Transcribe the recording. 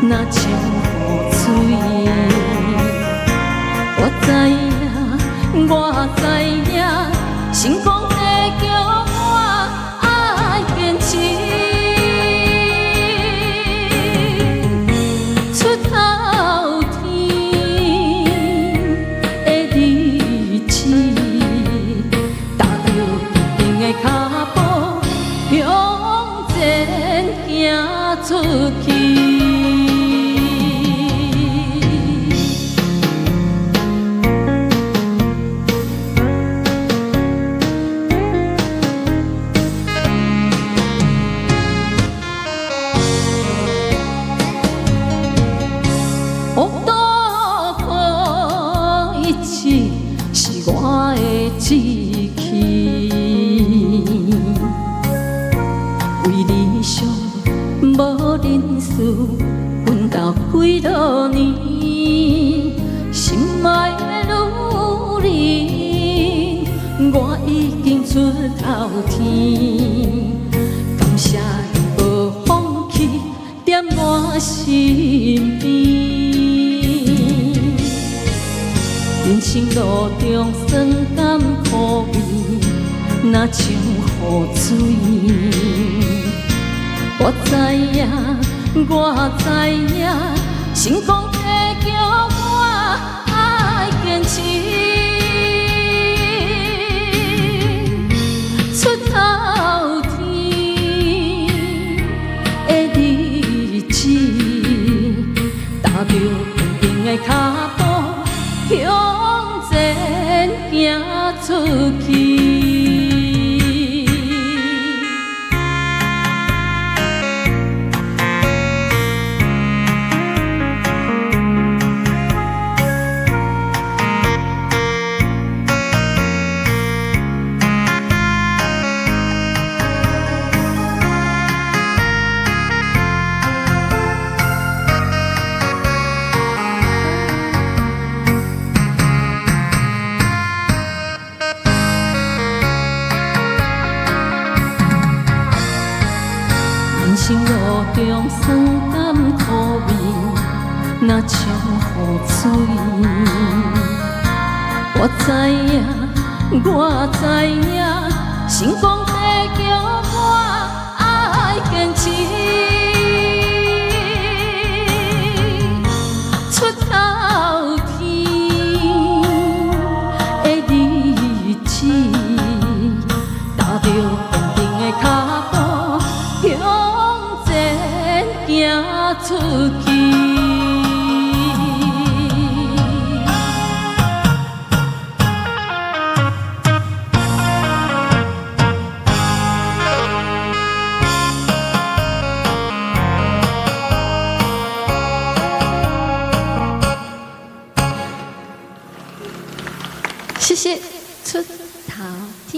若像雨水。我知影，我知影，成功会叫我爱坚持。出头天的日子，踏着坚定的脚步，向前行出去。是我的志气，为理想无认输，奋斗几多年，心爱的女人，我已经出头天，感谢你无放弃踮我身边。人生路中酸甘苦味，若像雨水。我知影，我知影，成功会叫我爱坚持。出头天的日子，踏着坚定的脚步。向前行出去。人生路中酸甘苦味，若像雨水。我知影，我知影，成功会叫我爱坚持。出头天的日子，踏着坚定的脚步，向行出去。谢谢，出头天。